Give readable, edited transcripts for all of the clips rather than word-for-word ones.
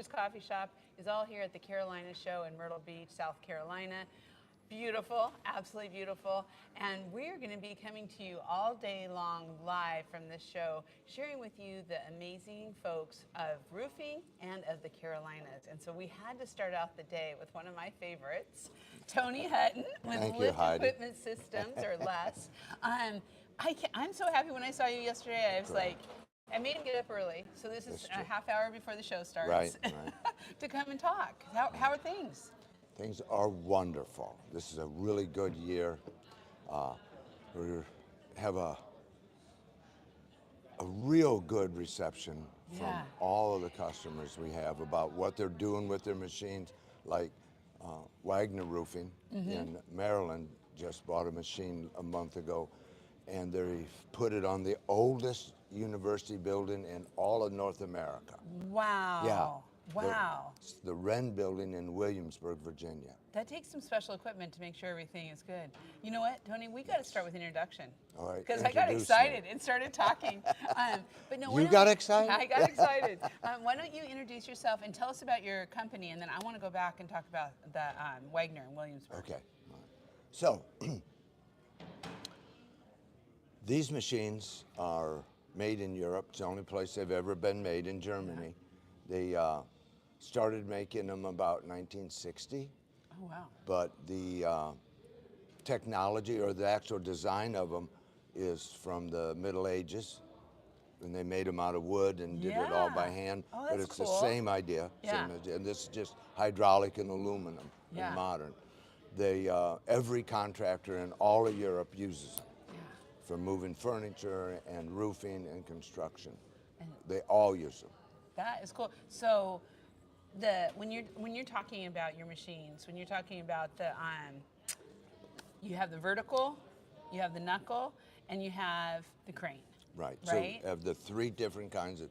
Carolinas Coffee Shop is all here at the Carolinas Show in Myrtle Beach, South Carolina. Beautiful, absolutely beautiful. And we're going to be coming to you all day long live from this show, sharing with you the amazing folks of roofing and of the Carolinas. And so we had to start out the day with one of my favorites, Tony Hutton with Lift Equipment Systems, or LES. I'm so happy when I saw you yesterday. I was like, I made him get up early, so this is a half hour before the show starts, to come and talk. How are things? Things are wonderful. This is a really good year. We have a real good reception from all of the customers we have about what they're doing with their machines. Like Wagner Roofing in Maryland just bought a machine a month ago, and they put it on the oldest university building in all of North America. Wow. Yeah. Wow. It's the Wren building in Williamsburg, Virginia. That takes some special equipment to make sure everything is good. You know what, Tony? We got to start with an introduction. All right. Because I got excited and started talking. But no, you got excited? I got excited. Why don't you introduce yourself and tell us about your company, and then I want to go back and talk about the Wagner in Williamsburg. Okay. So these machines are made in Europe. It's the only place they've ever been made, in Germany. They started making them about 1960. Oh, wow. But the technology or the actual design of them is from the Middle Ages. And they made them out of wood and did it all by hand. Oh, that's but it's cool. the same idea. And this is just hydraulic and aluminum and modern. They, every contractor in all of Europe uses them for moving furniture and roofing and construction. They all use them. That is cool. So, when you're talking about your machines, when you're talking about the you have the vertical, you have the knuckle, and you have the crane. Right. So we have the three different kinds of.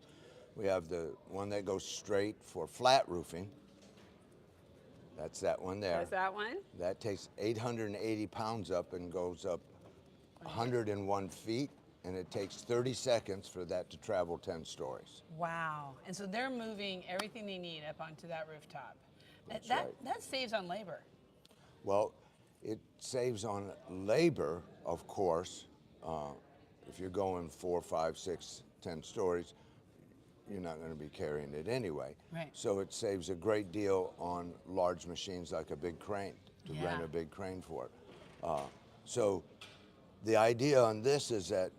We have the one that goes straight for flat roofing. That's that one there. That's that one. That takes 880 pounds up and goes up 101 feet. And it takes 30 seconds for that to travel 10 stories. Wow. And so they're moving everything they need up onto that rooftop. That's that saves on labor. Well, it saves on labor, of course. If you're going 4, 5, 6, 10 stories, you're not going to be carrying it anyway. Right. So it saves a great deal on large machines like a big crane, to rent a big crane for it. So the idea on this is that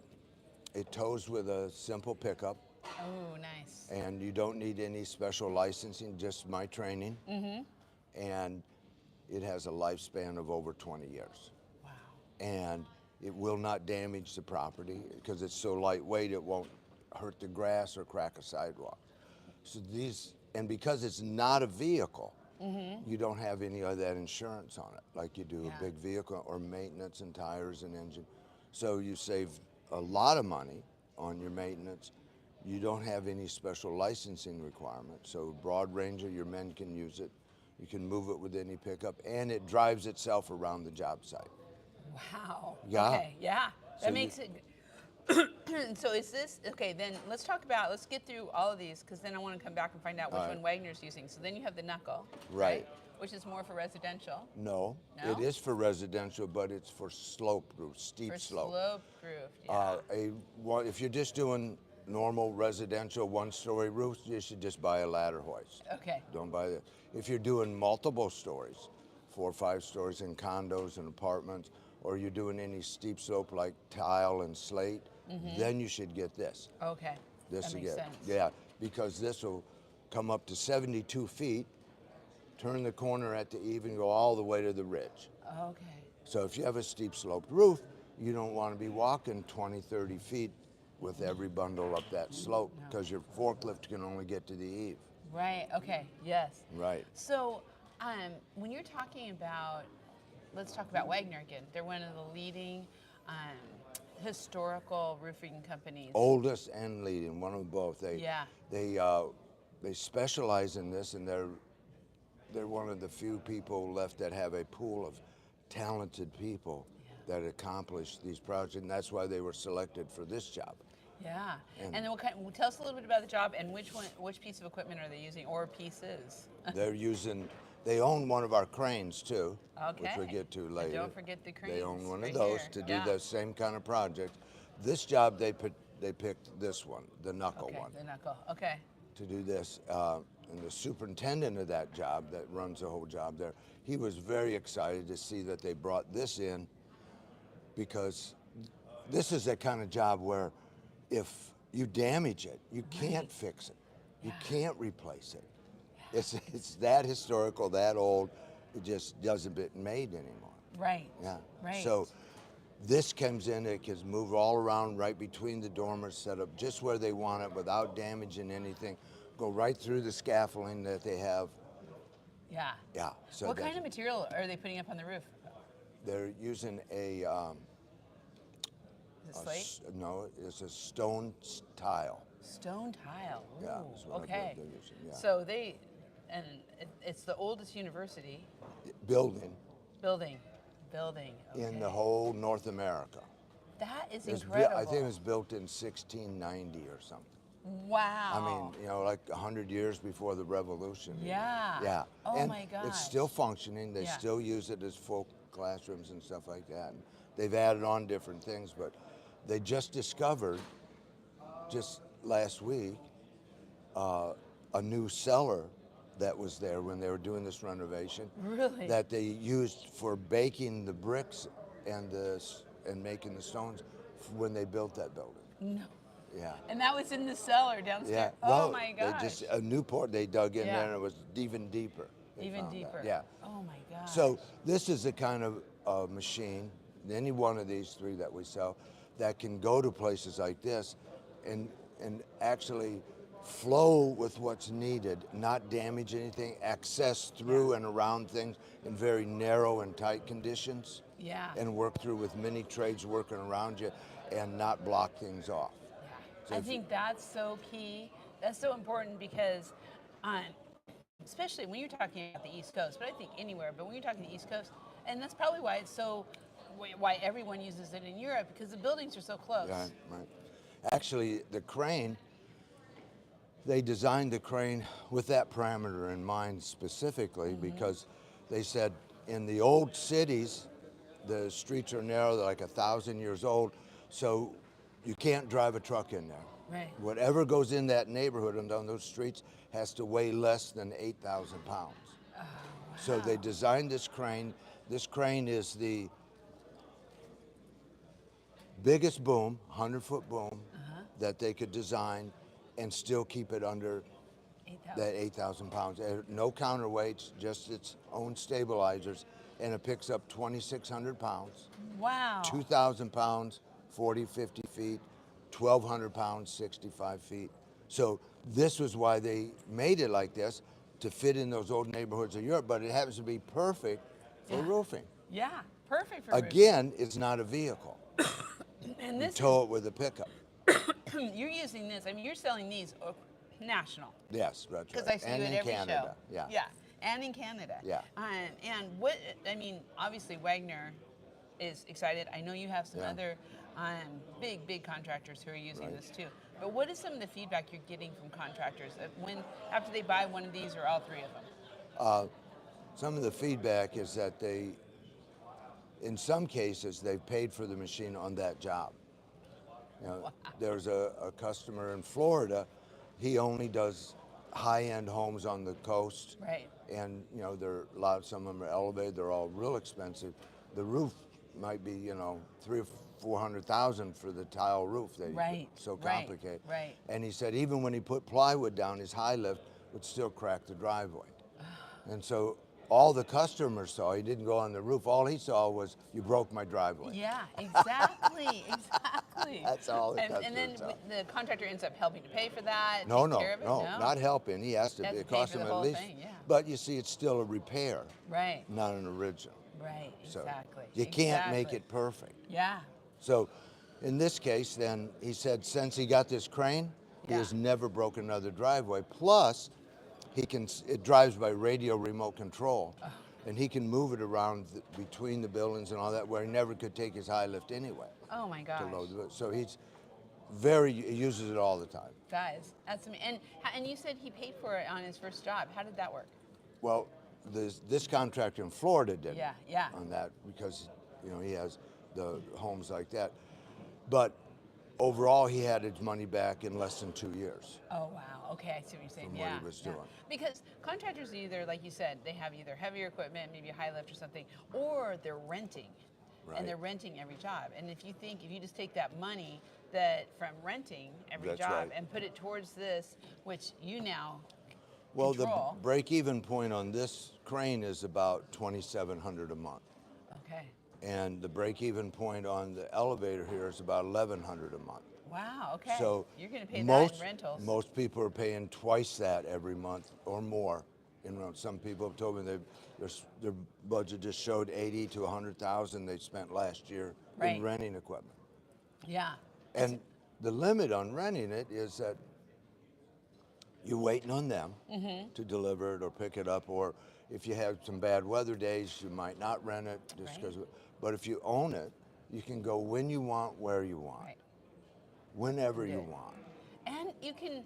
it tows with a simple pickup. Oh, nice. And you don't need any special licensing, just my training. And it has a lifespan of over 20 years. Wow. And it will not damage the property because it's so lightweight, it won't hurt the grass or crack a sidewalk. So and because it's not a vehicle, you don't have any of that insurance on it, like you do a big vehicle, or maintenance and tires and engine. So you save a lot of money on your maintenance. You don't have any special licensing requirements. So broad ranger, your men can use it. You can move it with any pickup, and it drives itself around the job site. Wow. Yeah. Okay, yeah. That makes it. So is this, okay, then let's get through all of these, because then I want to come back and find out which one Wagner's using. So then you have the knuckle. Right. Which is more for residential. No, it is for residential, but it's for slope roof, steep slope. Slope roof, if you're just doing normal residential one-story roofs, you should just buy a ladder hoist. Okay. Don't buy that. If you're doing multiple stories, 4 or 5 stories in condos and apartments, or you're doing any steep slope like tile and slate, then you should get this. Okay. This that makes sense. Yeah, because this will come up to 72 feet, turn the corner at the eave, and go all the way to the ridge. Okay. So if you have a steep sloped roof, you don't want to be walking 20, 30 feet with every bundle up that slope, because your forklift can only get to the eave. Right, okay, yes. Right. So when you're talking about, let's talk about Wagner again. They're one of the leading historical roofing companies. Oldest and leading, one of them both. They specialize in this, and they're one of the few people left that have a pool of talented people that accomplish these projects, and that's why they were selected for this job. Yeah. And then tell us a little bit about the job and which piece of equipment are they using or pieces? They own one of our cranes too, which Okay. we get to And later. don't forget the cranes. They own one right of those here. to do Yeah. the same kind of project. This job, they picked this one, the knuckle Okay, one, the knuckle. Okay. to do this. And the superintendent of that job, that runs the whole job there, he was very excited to see that they brought this in, because this is that kind of job where if you damage it, you can't fix it. You can't replace it. It's that historical, that old, it just doesn't get made anymore. Right. Yeah. Right. So this comes in, it can move all around right between the dormers, set up just where they want it without damaging anything, go right through the scaffolding that they have. Yeah. Yeah. So What kind of material are they putting up on the roof? they're using Is it slate? no, it's a stone tile. Stone tile. Ooh, Yeah, that's what I okay. believe they're using, yeah. So it's the oldest university Building building. in Okay. the whole North America. That is It was incredible. I think it was built in 1690 or something. Wow. I mean, like 100 years before the Revolution. Yeah. Yeah. Oh and my gosh. it's still functioning. They Yeah. still use it as full classrooms and stuff like that. And they've added on different things, but they just discovered, just last week, a new cellar that was there when they were doing this renovation. Really? That they used for baking the bricks and making the stones when they built that building. No. Yeah. And that was in the cellar downstairs. Yeah. Oh No, my gosh. They just a Newport they dug in Yeah. there and it was even deeper. They Even found that. deeper. Yeah. Oh my gosh. So this is the kind of machine, any one of these three that we sell, that can go to places like this and actually flow with what's needed, not damage anything, access through and around things in very narrow and tight conditions. Yeah. And work through with many trades working around you and not block things off. So I think that's so key. That's so important because, especially when you're talking about the East Coast, but I think anywhere, but when you're talking the East Coast, and that's probably why everyone uses it in Europe, because the buildings are so close. Right, right. Actually, the crane, they designed the crane with that parameter in mind specifically because they said in the old cities, the streets are narrow, they're like 1,000 years old, so you can't drive a truck in there. Right. Whatever goes in that neighborhood and down those streets has to weigh less than 8,000 pounds. Oh, wow. So they designed this crane. This crane is the biggest boom, 100-foot boom, that they could design and still keep it under 8,000. that 8,000 pounds. No counterweights, just its own stabilizers, and it picks up 2,600 pounds. Wow. 2,000 pounds, 40, 50 feet, 1,200 pounds, 65 feet. So this was why they made it like this, to fit in those old neighborhoods of Europe, but it happens to be perfect for roofing. Yeah, perfect for Again, it's not a vehicle. roofing. And You this tow it with a pickup. you're using this. I mean, you're selling these national. Yes, that's right. Because I see and you at in every Canada. show. Yeah. Yeah, and in Canada. Yeah. And what, I mean, obviously Wagner is excited. I know you have some Yeah. other big contractors who are using Right. this too. But what is some of the feedback you're getting from contractors after they buy one of these or all three of them? Some of the feedback is that in some cases, they've paid for the machine on that job. There's a customer in Florida, he only does high-end homes on the coast. Right. And some of them are elevated, they're all real expensive. The roof might be, $300,000 or $400,000 for the tile roof. Right, So right, complicated. right. And he said even when he put plywood down, his high lift would still crack the driveway. And so all the customers saw, he didn't go on the roof, all he saw was, you broke my driveway. Yeah, exactly, exactly. That's all the And then customers saw. the contractor ends up helping to pay for that. No, take care of it? not helping. He has to. Has to It pay costs for him the at whole least. thing, yeah. But you see, it's still a repair, Right, not an original. right, So exactly. you can't make exactly. it perfect. Yeah. So in this case, then he said, since he got this crane, he Yeah. has never broken another driveway. Plus, it drives by radio remote control, and he can move it around between the buildings and all that, where he never could take his high lift anyway Oh my gosh. to load it. So he's he uses it all the time. Guys, that's amazing. And you said he paid for it on his first job. How did that work? Well, this contractor in Florida did Yeah. on that because, he has the homes like that. But overall, he had his money back in less than 2 years. Oh, wow. Okay, I see what you're saying. From Yeah. what he was doing. Because contractors either, like you said, they have either heavier equipment, maybe a high lift or something, or they're renting. Right. And they're renting every job. And if you just take that money that from renting every That's job right. and put it towards this, which you now Well, control. the break-even point on this crane is about $2,700 a month. Okay. And the break-even point on the elevator here is about $1,100 a month. Wow, okay. So you're going to pay that in rentals. Most people are paying twice that every month or more. Some people have told me their budget just showed 80 to 100,000 they spent last year Right. in renting equipment. Yeah. And the limit on renting it is that you're waiting on them to deliver it or pick it up, or if you have some bad weather days, you might not rent it just because. Right. But if you own it, you can go when you want, where you want, Right. whenever you want. And you can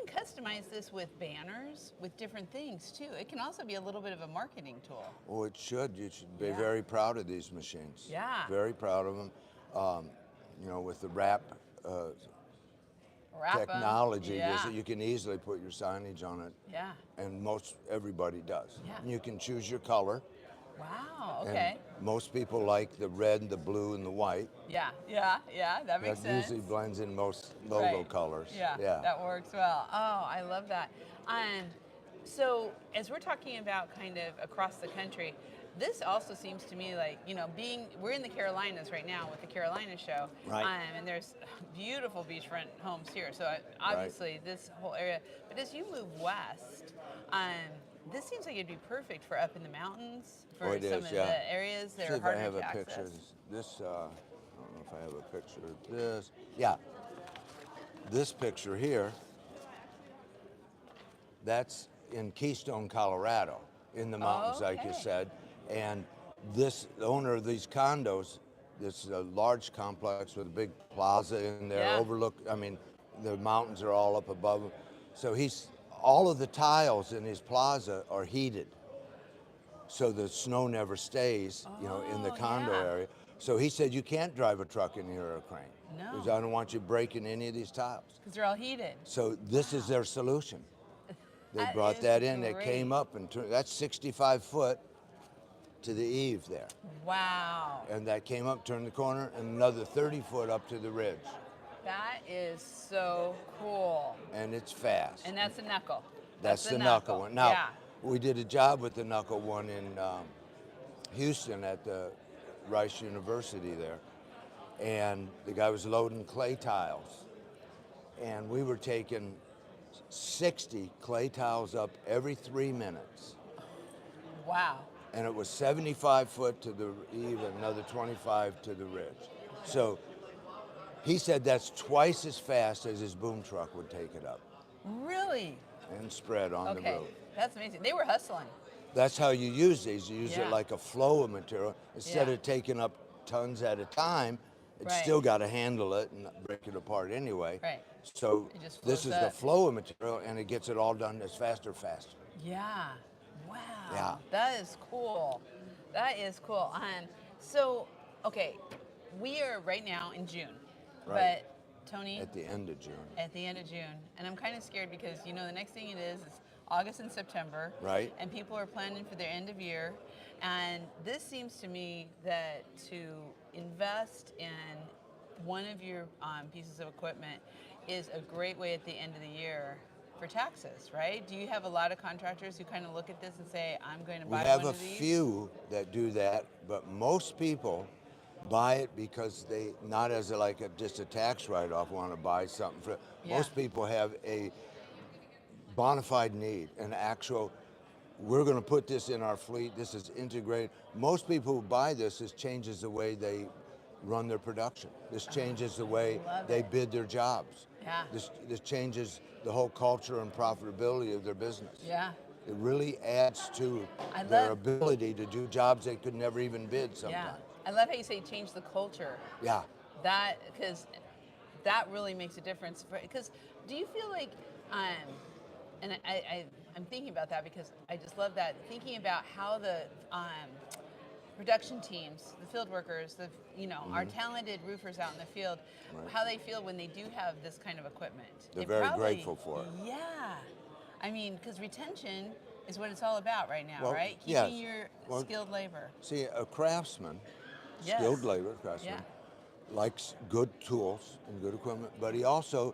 customize this with banners, with different things too. It can also be a little bit of a marketing tool. Oh, it should. You should be Yeah. very proud of these machines. Yeah. Very proud of them. With the wrap Wrap 'em. technology, Yeah. you can easily put your signage on it. Yeah. And everybody does. Yeah. And you can choose your color. Wow. Okay. And most people like the red, the blue, and the white. Yeah. That makes That sense. usually blends in most logo Right. colors. Yeah, that works well. Oh, I love that. So as we're talking about kind of across the country, this also seems to me like, we're in the Carolinas right now with the Carolinas show. Right. And there's beautiful beachfront homes here. So obviously this whole area, but as you move west, this seems like it'd be perfect for up in the mountains for it some is, of yeah. the areas that See are if I harder have to a access. picture. This, I don't know if I have a picture of this. Yeah. This picture here, that's in Keystone, Colorado, in the mountains, like you Okay. said. And the owner of these condos, this large complex with a big plaza in there, Yeah. The mountains are all up above him. So all of the tiles in his plaza are heated. So the snow never stays, in the condo yeah. area. So he said, you can't drive a truck in here or a crane. No. Because I don't want you breaking any of these tiles. Because they're all heated. So this is their solution. They That brought is that in, they great. came up and that's 65 foot to the eave there. Wow. And that came up, turned the corner, and another 30 foot up to the ridge. That is so cool. And it's fast. And that's the knuckle. That's the knuckle one. Now, yeah. we did a job with the knuckle one in Houston at the Rice University there. And the guy was loading clay tiles. And we were taking 60 clay tiles up every 3 minutes. Wow. And it was 75 foot to the eave and another 25 to the ridge. So he said that's twice as fast as his boom truck would take it up. Really? And spread on the Okay. road. That's amazing. They were hustling. That's how you use these. You use Yeah. it like a flow of material. Instead Yeah. of taking up tons at a time, it's Right. still got to handle it and break it apart anyway. Right. So It just this flows is the up. flow of material, and it gets it all done as faster. Yeah. Wow. Yeah. That is cool. That is cool. Okay, we are right now in June. Right. But Tony, At the end of June. at the end of June, and I'm kind of scared because the next thing it is August and September, Right. And people are planning for their end of year, and this seems to me that to invest in one of your pieces of equipment is a great way at the end of the year for taxes, right? Do you have a lot of contractors who kind of look at this and say, I'm going to We buy have one a of these? few that do that, but most people buy it because they, not as just a tax write-off, want to buy something for. Yeah. Most people have a bona fide need, an actual, we're going to put this in our fleet, this is integrated. Most people who buy this changes the way they run their production. This changes the way Love they it. bid their jobs. Yeah. This changes the whole culture and profitability of their business. Yeah. It really adds to I their love- ability to do jobs they could never even bid sometimes. Yeah. I love how you say change the culture. Yeah. That, because that really makes a difference. Because do you feel like, and I'm thinking about that because I just love that, thinking about how the production teams, the field workers, our talented roofers out in the field, how they feel when they do have this kind of equipment. They're very grateful for it. Yeah. I mean, because retention is what it's all about right now, Well, right? yes. Keeping your skilled labor. See, a craftsman, Yes. skilled labor craftsman, likes good tools and good equipment, but he also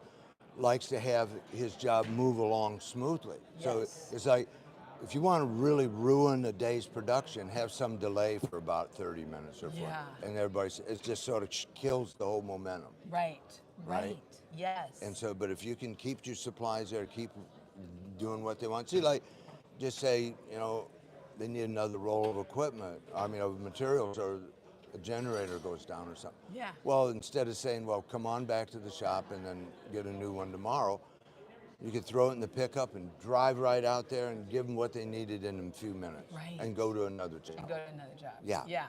likes to have his job move along smoothly. So it's like, if you want to really ruin a day's production, have some delay for about 30 minutes or 40. And it just sort of kills the whole momentum. Right. Yes. And so, but if you can keep your supplies there, keep doing what they want. See, like, just say, they need another roll of equipment, of materials, or a generator goes down or something. Yeah. Well, instead of saying, well, come on back to the shop and then get a new one tomorrow, you could throw it in the pickup and drive right out there and give them what they needed in a few minutes. Right. And go to another job. Yeah.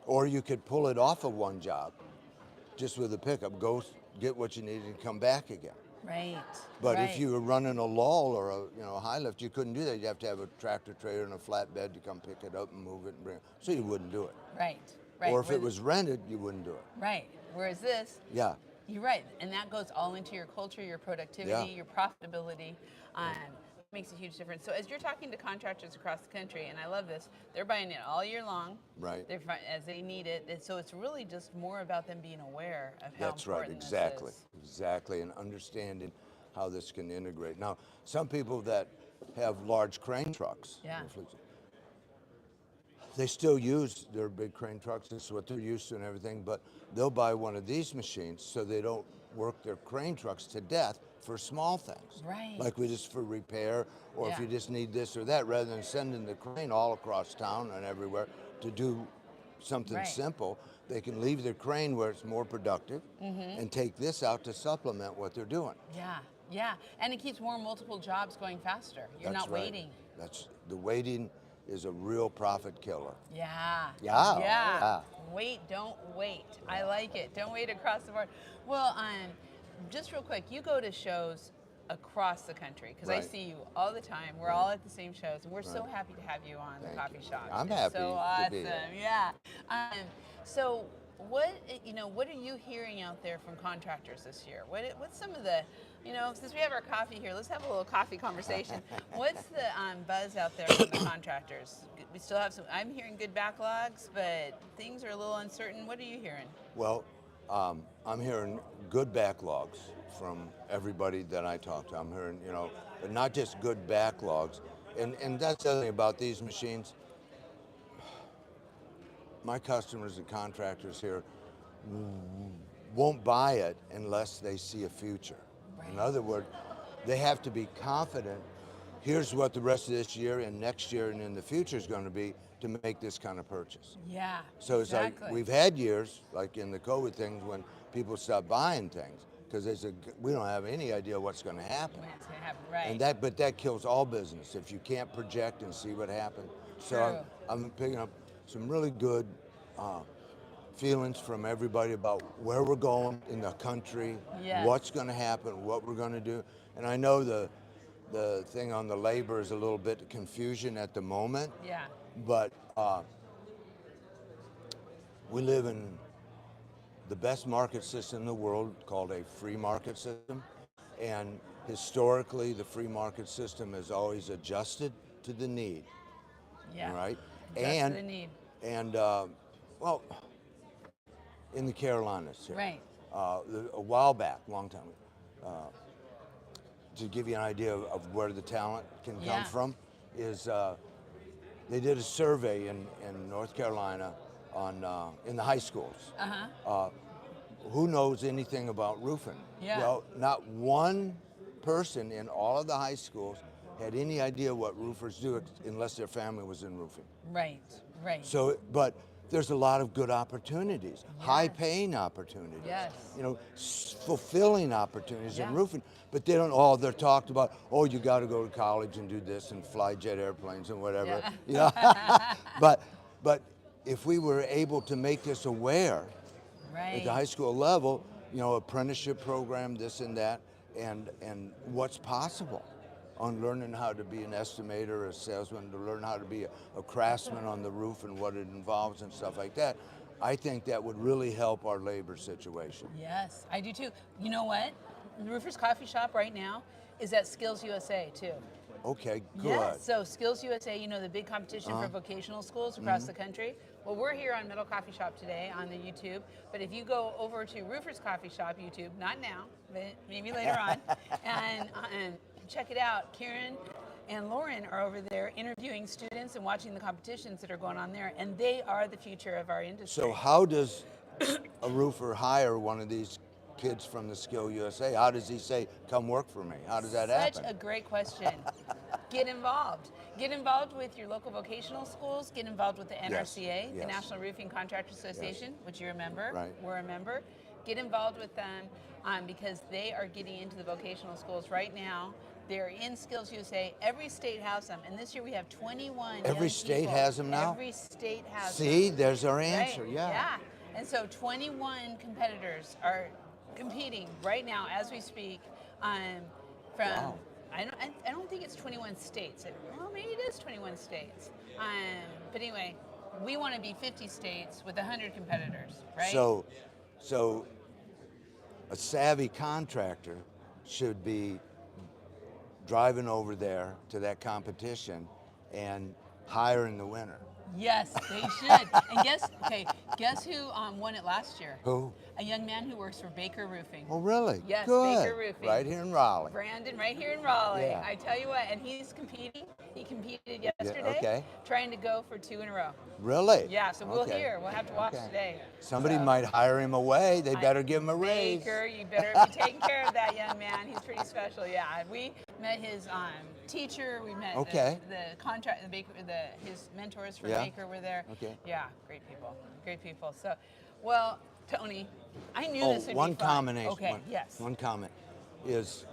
Or you could pull it off of one job just with a pickup, go get what you need and come back again. Right. But if you were running a lull or a high lift, you couldn't do that. You have to have a tractor trailer and a flatbed to come pick it up and move it and bring it. So you wouldn't do it. Right. Or if it was rented, you wouldn't do it. Right. Whereas this, yeah, you're right, and that goes all into your culture, your productivity, your profitability. Makes a huge difference. So as you're talking to contractors across the country, and I love this, they're buying it all year long. Right. As they need it. And so it's really just more about them being aware of how That's right, important exactly. this is. Exactly, and understanding how this can integrate. Now, some people that have large crane trucks, they still use their big crane trucks. This is what they're used to and everything, but they'll buy one of these machines so they don't work their crane trucks to death for small things. Right. Like just for repair, or if you just need this or that, rather than sending the crane all across town and everywhere to do something simple, they can leave their crane where it's more productive and take this out to supplement what they're doing. Yeah, and it keeps more multiple jobs going faster. You're not waiting. The waiting is a real profit killer. Yeah. Wait, don't wait. I like it. Don't wait across the board. Well, just real quick, you go to shows across the country because I see you all the time. We're all at the same shows, and we're so happy to have you on the coffee shop. I'm happy. So awesome. So what are you hearing out there from contractors this year? What's some of the, since we have our coffee here, let's have a little coffee conversation. What's the buzz out there from the contractors? We still have I'm hearing good backlogs, but things are a little uncertain. What are you hearing? Well, I'm hearing good backlogs from everybody that I talk to. I'm hearing, but not just good backlogs. And that's the other thing about these machines. My customers and contractors here won't buy it unless they see a future. In other words, they have to be confident, here's what the rest of this year and next year and in the future is going to be to make this kind of purchase. Yeah. So it's like we've had years, like in the COVID things, when people stopped buying things because they said, we don't have any idea what's going to happen. And that kills all business if you can't project and see what happens. So I'm picking up some really good feelings from everybody about where we're going in the country, what's going to happen, what we're going to do. And I know the thing on the labor is a little bit confusion at the moment. Yeah. But we live in the best market system in the world, called a free market system. And historically, the free market system has always adjusted to the need. Yeah. Right? And the need. And well, in the Carolinas here. Right. A while back, long time ago, to give you an idea of where the talent can come from, is they did a survey in North Carolina on in the high schools. Who knows anything about roofing? Yeah. Well, not one person in all of the high schools had any idea what roofers do unless their family was in roofing. Right. So, but there's a lot of good opportunities, high-paying opportunities, fulfilling opportunities in roofing. But they don't. They're talked about. Oh, you got to go to college and do this and fly jet airplanes and whatever. But if we were able to make this aware at the high school level, apprenticeship program, this and that, and what's possible on learning how to be an estimator, a salesman, to learn how to be a craftsman on the roof and what it involves and stuff like that. I think that would really help our labor situation. Yes, I do too. You know what? The Roofers Coffee Shop right now is at Skills USA too. Okay, good. Yes, so Skills USA, the big competition for vocational schools across the country. Well, we're here on Metal Coffee Shop today on the YouTube, but if you go over to Roofers Coffee Shop YouTube, not now, but maybe later on, and check it out. Karen and Lauren are over there interviewing students and watching the competitions that are going on there, and they are the future of our industry. So how does a roofer hire one of these kids from the Skill USA? How does he say, come work for me? How does that happen? Such a great question. Get involved. Get involved with your local vocational schools. Get involved with the NRCA, the Yes. National Roofing Contractors Association, which you're a member. Right. We're a member. Get involved with them because they are getting into the vocational schools right now. They're in Skills USA. Every state has them, and this year we have 21. Every state has them now? Every state has them. See, there's our answer, Right. yeah. And so 21 competitors are competing right now as we speak from, Wow. I don't think it's 21 states. Well, maybe it is 21 states. But anyway, we want to be 50 states with 100 competitors, right? So a savvy contractor should be driving over there to that competition and hiring the winner. Yes, they should. And guess who won it last year? Who? A young man who works for Baker Roofing. Oh, really? Yes, Good. Baker Roofing. Right here in Raleigh. Brandon, right here in Raleigh. Yeah. I tell you what, and he's competing. He competed yesterday, okay. trying to go for 2 in a row. Really? Yeah, so we'll Okay. hear. We'll have to watch Okay. today. Somebody So, might hire him away. They better give him a raise. Baker, you better be taking care of that young man. He's pretty special. Yeah, we met his teacher. We met Okay. the contract. The Baker, his mentors for Yeah. Baker were there. Okay. Yeah, great people. Great people. So, well, Tony, I knew Oh, this would one be fun. combination. Okay. Yes. One comment is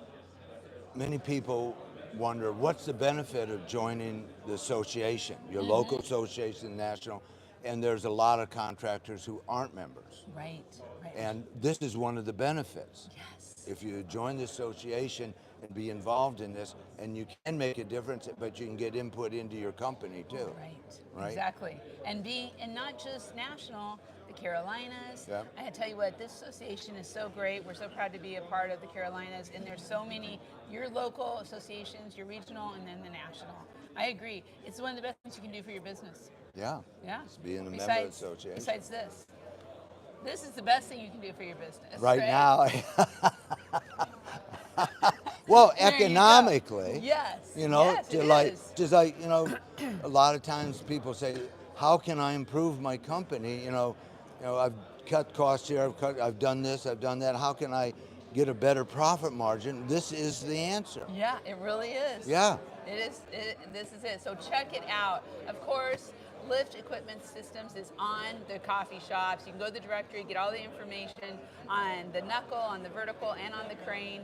many people wonder what's the benefit of joining the association, your local association, national, and there's a lot of contractors who aren't members. Right. Right. And this is one of the benefits. Yes. If you join the association and be involved in this, and you can make a difference, but you can get input into your company too. Right. Exactly. And not just national, the Carolinas. Yep. I tell you what, this association is so great. We're so proud to be a part of the Carolinas, and there's so many, your local associations, your regional, and then the national. I agree. It's one of the best things you can do for your business. Yeah. Yeah. It's being a member of the association. Besides this. This is the best thing you can do for your business. Right now. Well, There you go. economically, Yes. yes, Yes, just like, a lot of times people say, how can I improve my company? I've cut costs here, I've done this, I've done that. How can I get a better profit margin? This is the answer. Yeah, it really is. Yeah. It is. This is it. So check it out. Of course, Lift Equipment Systems is on the coffee shops. You can go to the directory, get all the information on the knuckle, on the vertical, and on the crane.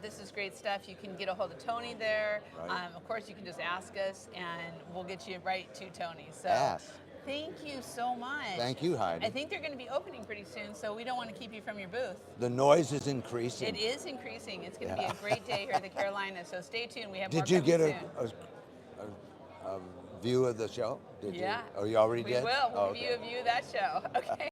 This is great stuff. You can get a hold of Tony there. Right. Of course, you can just ask us, and we'll get you right to Tony. So Ask. thank you so much. Thank you, Heidi. I think they're going to be opening pretty soon, so we don't want to keep you from your booth. The noise is increasing. It is increasing. It's going to be a great day here at the Carolinas, so stay tuned. We have Did more you get coming a view of the show? Did Yeah. you? Oh, you already We did? will. We'll Oh, give you a view of that show. Okay.